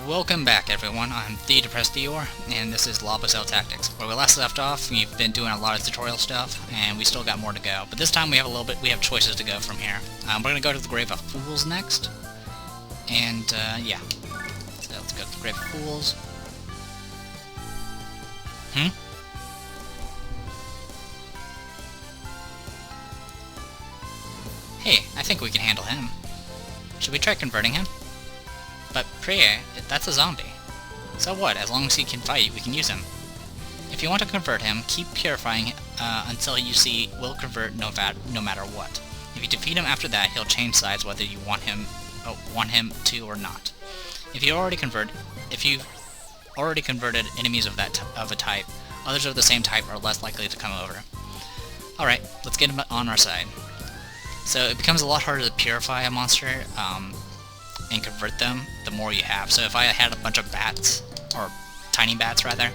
Welcome back, everyone. I'm the Depressed Dior, and this is Pucelle Tactics. Where we last left off, we've been doing a lot of tutorial stuff, and we still got more to go. But this time we have choices to go from here. We're gonna go to the Grave of Fools next, and yeah. So let's go to the Grave of Fools. Hey, I think we can handle him. Should we try converting him? But prayer, that's a zombie. So what, as long as he can fight, we can use him. If you want to convert him, keep purifying until you see will convert no matter what. If you defeat him after that, he'll change sides whether you want him to or not. If you've already converted enemies of a type, others of the same type are less likely to come over. Alright, let's get him on our side. So it becomes a lot harder to purify a monster, and convert them the more you have. So if I had a bunch of bats, or tiny bats rather,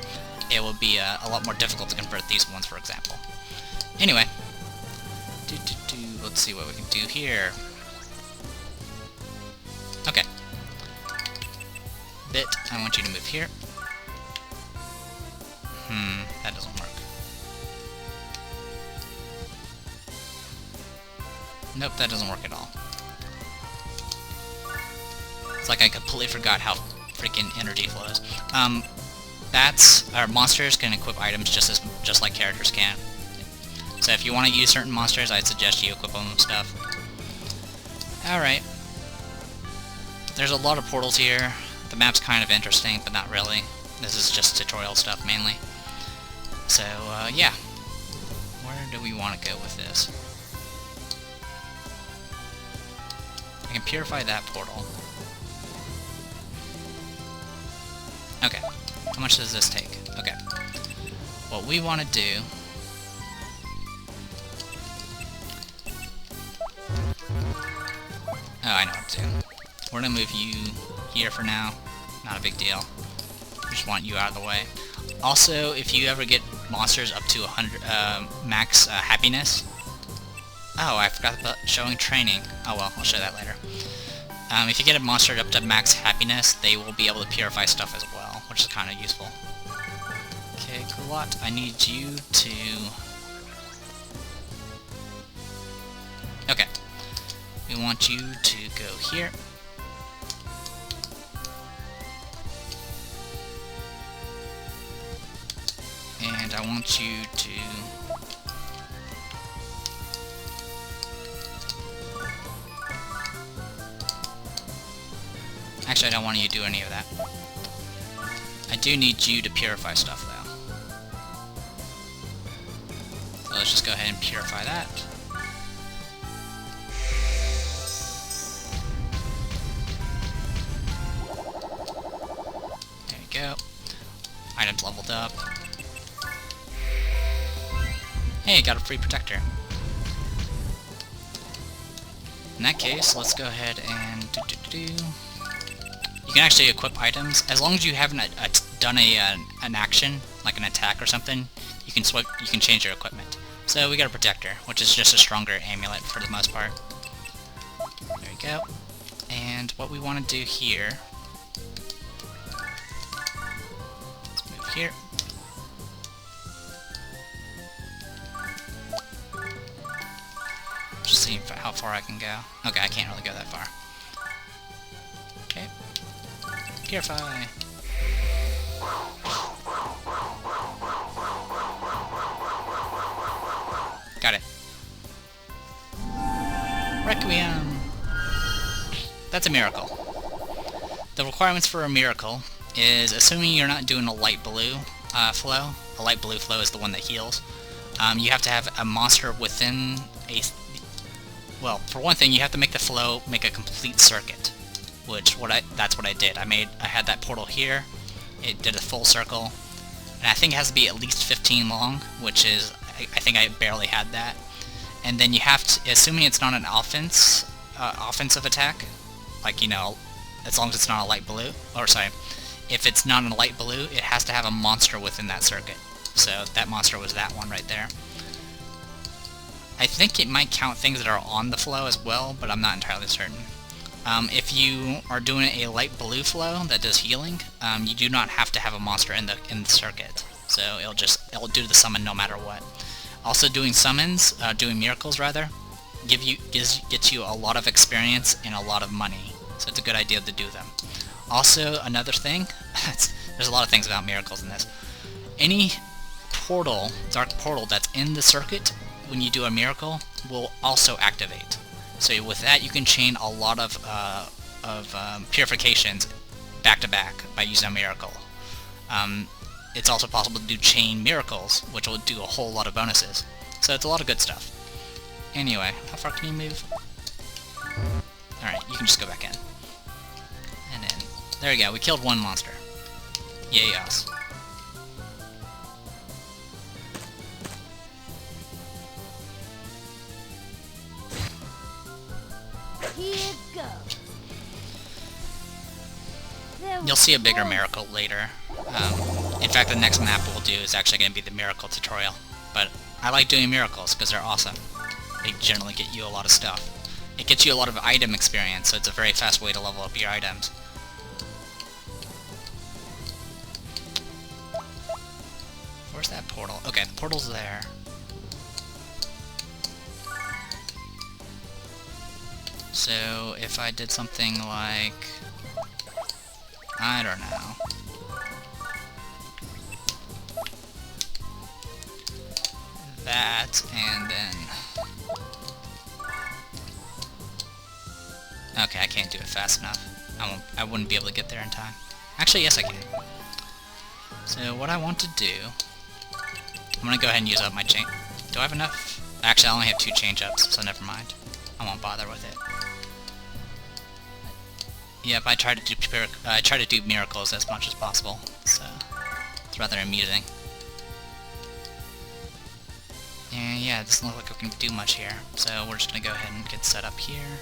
it would be a lot more difficult to convert these ones, for example. Anyway, let's see what we can do here. Okay. Bit, I want you to move here. That doesn't work. Nope, that doesn't work at all. It's like I completely forgot how freaking energy flows. Bats, or monsters, can equip items just like characters can. So if you want to use certain monsters, I'd suggest you equip them with stuff. Alright. There's a lot of portals here. The map's kind of interesting, but not really. This is just tutorial stuff, mainly. So, yeah. Where do we want to go with this? I can purify that portal. Okay. How much does this take? Okay. What we want to do... Oh, I know what to do. We're gonna move you here for now. Not a big deal. Just want you out of the way. Also, if you ever get monsters up to 100 max happiness... Oh, I forgot about showing training. Oh well, I'll show that later. If you get a monster up to max happiness, they will be able to purify stuff as well, which is kind of useful. Okay, alot, I need you to... Okay. We want you to go here. And I want you to... Actually, I don't want you to do any of that. I do need you to purify stuff, though. So let's just go ahead and purify that. There we go. Items leveled up. Hey, got a free protector. In that case, let's go ahead and You can actually equip items as long as you haven't done an action, like an attack or something. You can change your equipment. So we got a protector, which is just a stronger amulet for the most part. There we go. And what we want to do here. Let's move here. Just see how far I can go. Okay, I can't really go that far. Okay. Purify. Got it. Requiem. That's a miracle. The requirements for a miracle is assuming you're not doing a light blue flow. A light blue flow is the one that heals. You have to have a monster within a... Well, for one thing, you have to make the flow make a complete circuit. That's what I did. I had that portal here. It did a full circle, and I think it has to be at least 15 long, which is I think I barely had that. And then you have to, assuming it's not an offensive attack, like as long as it's not a light blue, or sorry, if it's not a light blue, it has to have a monster within that circuit. So that monster was that one right there. I think it might count things that are on the flow as well, but I'm not entirely certain. If you are doing a light blue flow that does healing, you do not have to have a monster in the circuit, so it'll do the summon no matter what. Also, doing summons, doing miracles rather, gets you a lot of experience and a lot of money, so it's a good idea to do them. Also, another thing, there's a lot of things about miracles in this. Any portal, dark portal that's in the circuit when you do a miracle will also activate. So with that, you can chain a lot of purifications back to back by using a miracle. It's also possible to do chain miracles, which will do a whole lot of bonuses. So it's a lot of good stuff. Anyway, how far can you move? Alright, you can just go back in. And then, there we go, we killed one monster. Yay us. Here goes. You'll see a bigger miracle later. In fact, the next map we'll do is actually going to be the miracle tutorial. But I like doing miracles because they're awesome. They generally get you a lot of stuff. It gets you a lot of item experience, so it's a very fast way to level up your items. Where's that portal? Okay, the portal's there. So if I did something like, I don't know. That, and then... Okay, I can't do it fast enough. I wouldn't be able to get there in time. Actually, yes I can. So what I want to do... I'm gonna go ahead and use up my chain... Do I have enough? Actually, I only have 2 change-ups, so never mind. I won't bother with it. Yep, I try to do miracles as much as possible, so it's rather amusing. And yeah, it doesn't look like we can do much here, so we're just gonna go ahead and get set up here.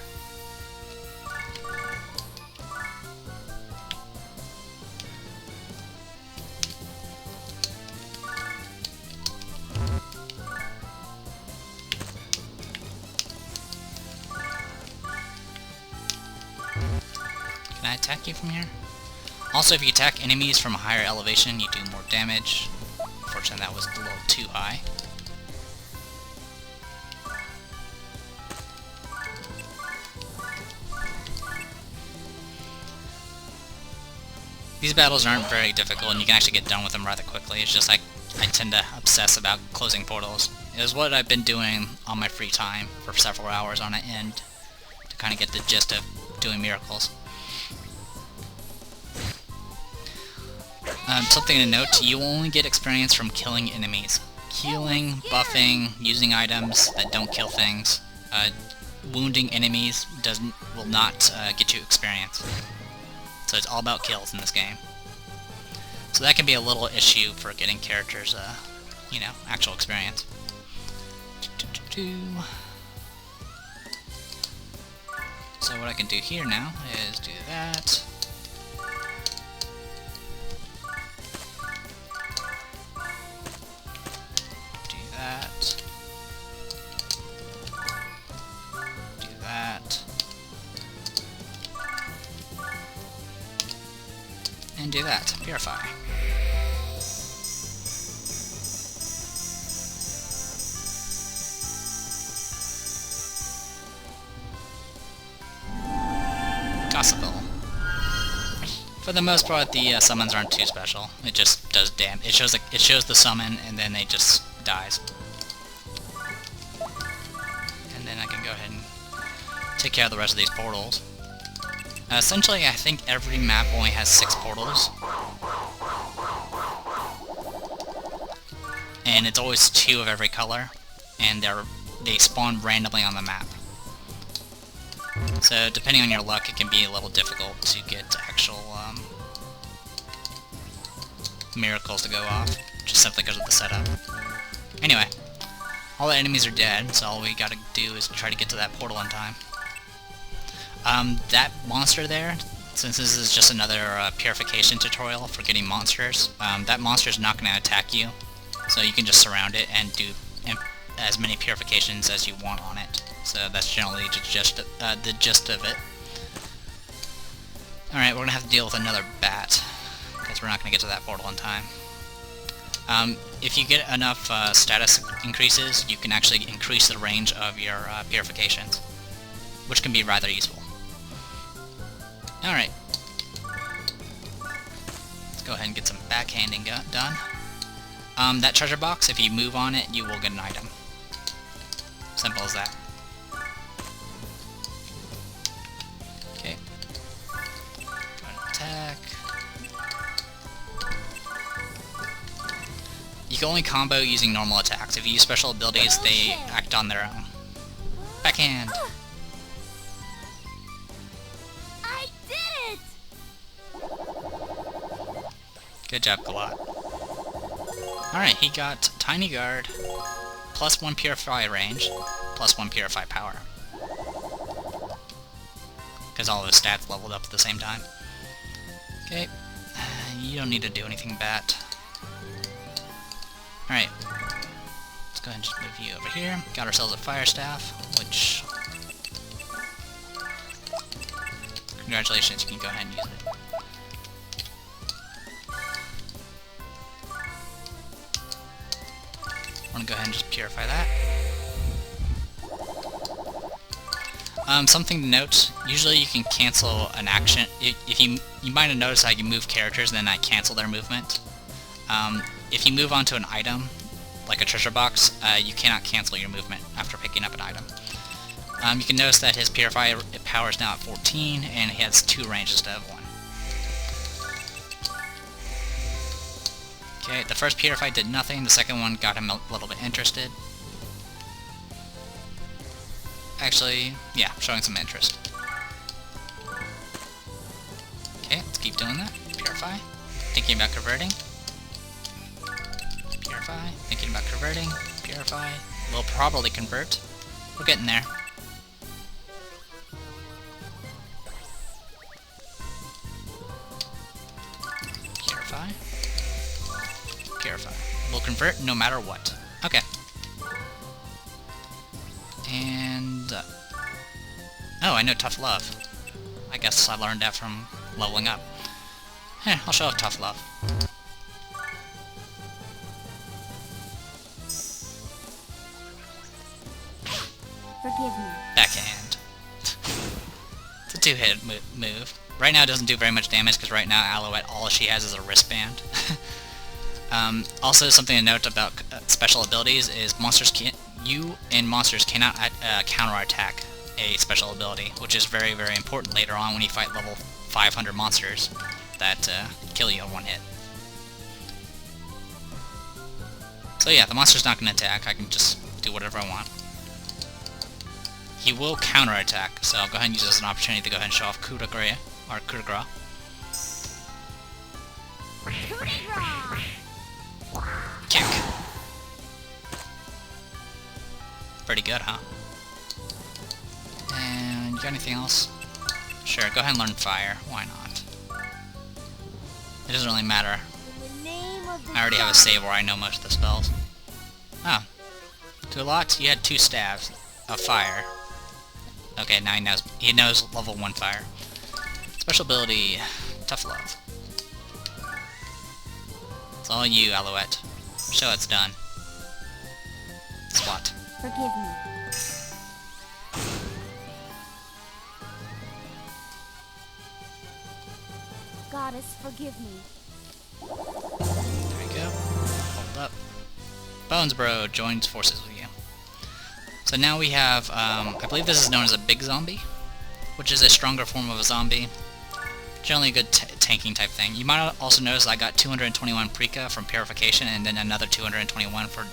Can I attack you from here? Also, if you attack enemies from a higher elevation, you do more damage. Unfortunately, that was a little too high. These battles aren't very difficult, and you can actually get done with them rather quickly. It's just like, I tend to obsess about closing portals. It was what I've been doing on my free time for several hours on end to kind of get the gist of doing miracles. Something to note, you will only get experience from killing enemies. Healing, buffing, using items that don't kill things, wounding enemies will not get you experience. So it's all about kills in this game. So that can be a little issue for getting characters, you know, actual experience. So what I can do here now is do that. Do that. Do that. And do that. Purify. Gospel. For the most part, the summons aren't too special. It just does damage. It shows the summon, and then it just dies. And then I can go ahead and take care of the rest of these portals. Essentially, I think every map only has 6 portals. And it's always 2 of every color, and they spawn randomly on the map. So, depending on your luck, it can be a little difficult to get actual miracles to go off, just simply because of the setup. Anyway, all the enemies are dead, so all we gotta do is try to get to that portal in time. That monster there, since this is just another purification tutorial for getting monsters, that monster is not going to attack you, so you can just surround it and do as many purifications as you want on it. So that's generally just the gist of it. Alright, we're gonna have to deal with another bat, because we're not gonna get to that portal in time. If you get enough status increases, you can actually increase the range of your purifications, which can be rather useful. Alright. Let's go ahead and get some backhanding done. That treasure box, if you move on it, you will get an item. Simple as that. Okay. Go ahead and attack. You can only combo using normal attacks. If you use special abilities, they act on their own. Backhand! I did it! Good job, Alot. Alright, he got Tiny Guard, plus 1 Purify range, plus 1 Purify power. Because all of his stats leveled up at the same time. Okay, you don't need to do anything, Bat. Alright, let's go ahead and just move you over here. Got ourselves a Fire Staff, which... Congratulations, you can go ahead and use it. I'm gonna go ahead and just purify that. Something to note, usually you can cancel an action. If you might have noticed how you move characters and then I cancel their movement. If you move onto an item, like a treasure box, you cannot cancel your movement after picking up an item. You can notice that his Purify power is now at 14, and he has 2 ranges instead of 1. Okay, the first Purify did nothing, the second one got him a little bit interested. Actually, yeah, showing some interest. Okay, let's keep doing that. Purify. Thinking about converting. Purify. Thinking about converting. Purify. We'll probably convert. We're getting there. Purify. Purify. We'll convert no matter what. Okay. And... oh, I know Tough Love. I guess I learned that from leveling up. I'll show off Tough Love. Forgive me. Backhand. It's a 2-hit move. Right now it doesn't do very much damage because right now Alot, all she has is a wristband. Also, something to note about special abilities is you and monsters cannot counterattack a special ability, which is very, very important later on when you fight level 500 monsters that kill you in 1 hit. So yeah, the monster's not going to attack. I can just do whatever I want. He will counterattack, so I'll go ahead and use this as an opportunity to go ahead and show off coup de grace, or coup de grace. Kick. Pretty good, huh? And you got anything else? Sure, go ahead and learn fire. Why not? It doesn't really matter. I already have a save where I know most of the spells. Oh. To Alot, you had 2 stabs of fire. Okay, now he knows level 1 fire. Special ability, Tough Love. It's all you, Alot. Show it's done. Swat. Forgive me. Goddess, forgive me. There we go. Hold up. Bones Bro joins forces with you. So now we have, I believe this is known as a big zombie, which is a stronger form of a zombie. Generally a good tanking type thing. You might also notice I got 221 Preca from Purification and then another 221 for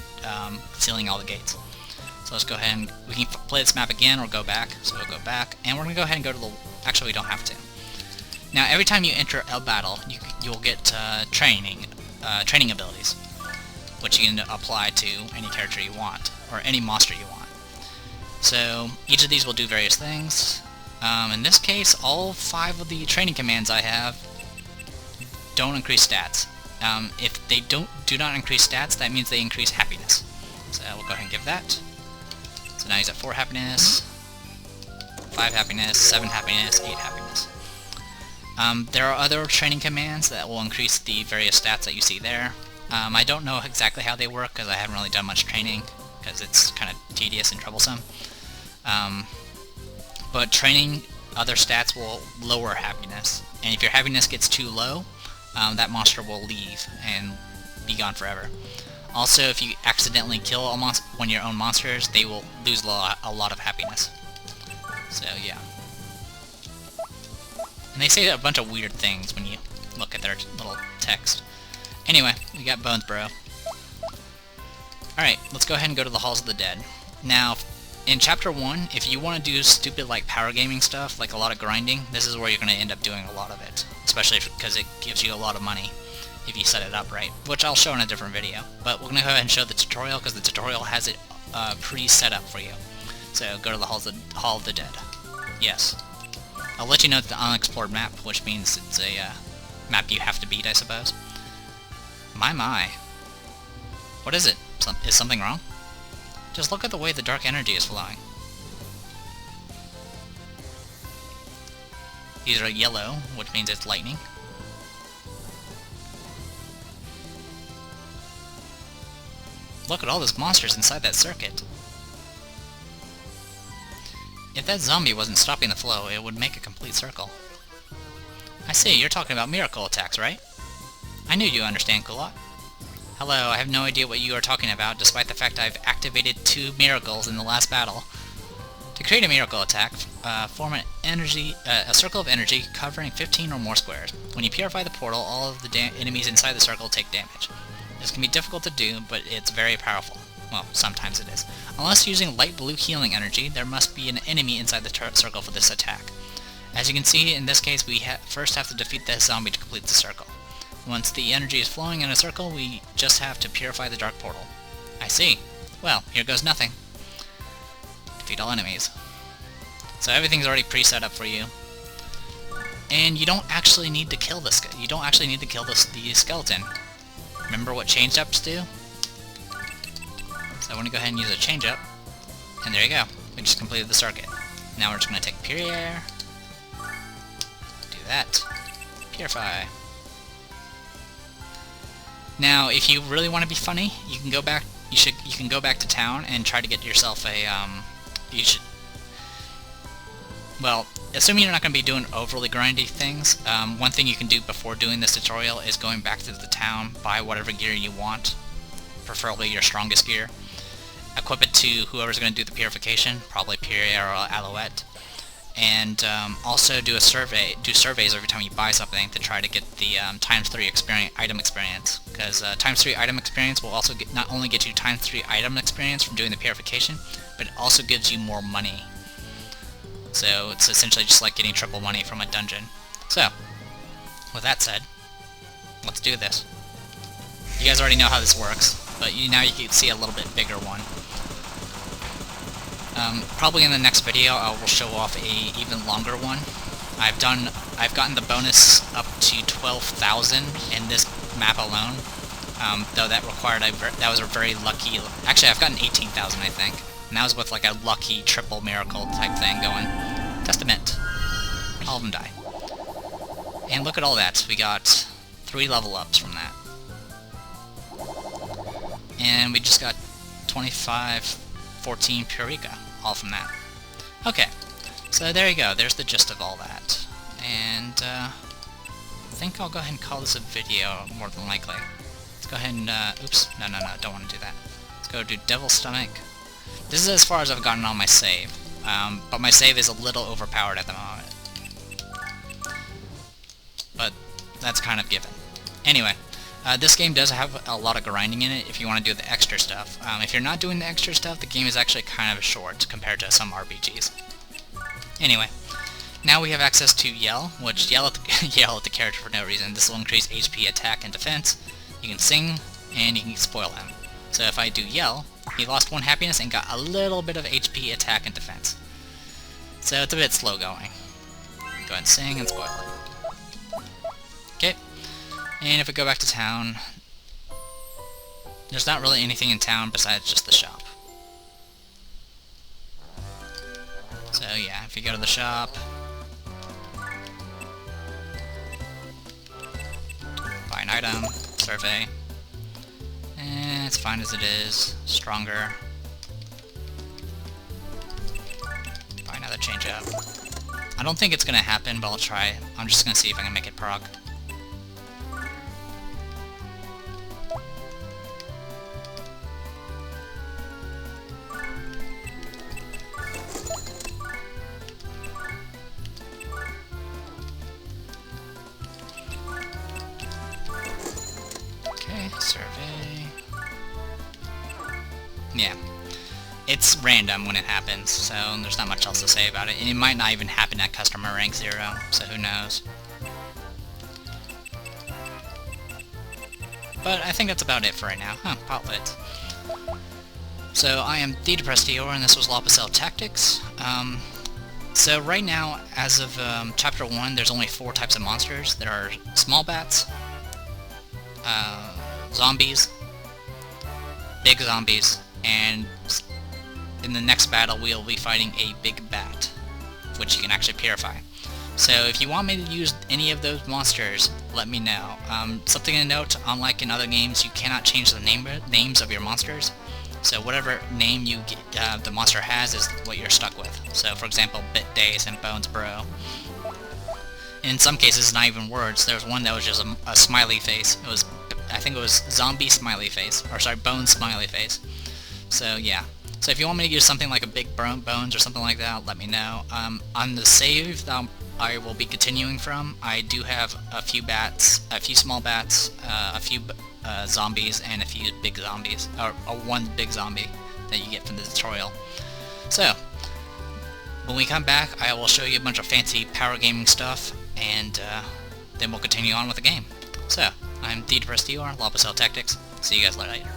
sealing all the gates. So let's go ahead and, we can play this map again or go back. So we'll go back, and we're going to go ahead and go to the, actually we don't have to. Now every time you enter a battle, you'll get training abilities, which you can apply to any character you want, or any monster you want. So each of these will do various things. In this case, all 5 of the training commands I have don't increase stats. If they do not increase stats, that means they increase happiness. So we'll go ahead and give that. So now he's at 4 happiness, 5 happiness, 7 happiness, 8 happiness. There are other training commands that will increase the various stats that you see there. I don't know exactly how they work because I haven't really done much training because it's kind of tedious and troublesome. But training other stats will lower happiness, and if your happiness gets too low, that monster will leave and be gone forever. Also, if you accidentally kill one of your own monsters, they will lose a lot of happiness. So yeah. And they say a bunch of weird things when you look at their little text. Anyway, we got Bones Bro. Alright, let's go ahead and go to the Halls of the Dead. Now, in Chapter 1, if you want to do stupid like power gaming stuff, like a lot of grinding, this is where you're going to end up doing a lot of it. Especially because it gives you a lot of money if you set it up right, which I'll show in a different video. But we're going to go ahead and show the tutorial because the tutorial has it pre-set up for you. So go to the Hall of the Dead. Yes. I'll let you know it's the unexplored map, which means it's a map you have to beat, I suppose. My. What is it? Is something wrong? Just look at the way the dark energy is flowing. These are yellow, which means it's lightning. Look at all those monsters inside that circuit. If that zombie wasn't stopping the flow, it would make a complete circle. I see, you're talking about miracle attacks, right? I knew you understand, Alot. Hello, I have no idea what you are talking about, despite the fact I've activated 2 miracles in the last battle. To create a miracle attack, form a circle of energy covering 15 or more squares. When you purify the portal, all of the enemies inside the circle take damage. This can be difficult to do, but it's very powerful. Well, sometimes it is. Unless using light blue healing energy, there must be an enemy inside the circle for this attack. As you can see, in this case, we first have to defeat the zombie to complete the circle. Once the energy is flowing in a circle, we just have to purify the dark portal. I see. Well, here goes nothing. Defeat all enemies. So everything's already pre-set up for you. And you don't actually need to kill the skeleton. Remember what change-ups do? So I want to go ahead and use a change-up. And there you go. We just completed the circuit. Now we're just going to take Pure Air. Do that. Purify. Now, if you really want to be funny, you can go back. You can go back to town and try to get yourself a. Well, assuming you're not going to be doing overly grindy things, one thing you can do before doing this tutorial is going back to the town, buy whatever gear you want, preferably your strongest gear, equip it to whoever's going to do the purification, probably Pure Air or alot, and also do surveys every time you buy something to try to get the ×3 item experience, because ×3 item experience will also not only get you ×3 item experience from doing the purification, but it also gives you more money. So it's essentially just like getting triple money from a dungeon. So, with that said, let's do this. You guys already know how this works, but now you can see a little bit bigger one. Probably in the next video I will show off a even longer one. I've gotten the bonus up to 12,000 in this map alone. Though that was a very lucky. Actually, I've gotten 18,000, I think. And that was with like a lucky triple miracle type thing going. Testament. All of them die. And look at all that. We got 3 level ups from that. And we just got 2514 Purifica, all from that. Okay, so there you go. There's the gist of all that. And I think I'll go ahead and call this a video, more than likely. Let's go ahead and, oops, no, don't want to do that. Let's go do Devil's Stomach. This is as far as I've gotten on my save, but my save is a little overpowered at the moment. But that's kind of given. Anyway, this game does have a lot of grinding in it if you want to do the extra stuff. If you're not doing the extra stuff, the game is actually kind of short compared to some RPGs. Anyway, now we have access to Yell, which yell at the character for no reason. This will increase HP, attack, and defense. You can sing, and you can spoil him. So if I do Yell, he lost 1 happiness and got a little bit of HP, attack, and defense. So it's a bit slow going. Go ahead and sing and spoil it. Okay. And if we go back to town, there's not really anything in town besides just the shop. So yeah, if you go to the shop, item, survey. It's fine as it is. Stronger. Probably another change up. I don't think it's gonna happen, but I'll try. I'm just gonna see if I can make it proc. Okay, survey. Yeah. It's random when it happens, so there's not much else to say about it. And it might not even happen at customer rank 0, so who knows. But I think that's about it for right now. Huh, Potlit. So I am the Depressed Eeyore, and this was Pucelle Tactics. So right now, as of Chapter 1, there's only 4 types of monsters. There are small bats, zombies, big zombies, and in the next battle we'll be fighting a big bat, which you can actually purify. So if you want me to use any of those monsters, let me know. Something to note, unlike in other games, you cannot change the names of your monsters. So whatever name you get, the monster has is what you're stuck with. So for example, Bit Days and Bones Bro. In some cases, not even words. There was one that was just a smiley face. It was, I think it was Zombie Smiley Face, or sorry, Bones Smiley Face. So yeah. So if you want me to use something like a big bones or something like that, let me know. On the save that I will be continuing from, I do have a few bats, a few small bats, a few zombies, and a few big zombies, or one big zombie that you get from the tutorial. So when we come back, I will show you a bunch of fancy power gaming stuff, and then we'll continue on with the game. So I'm the Depressed Eeyore, Pucelle Tactics. See you guys later.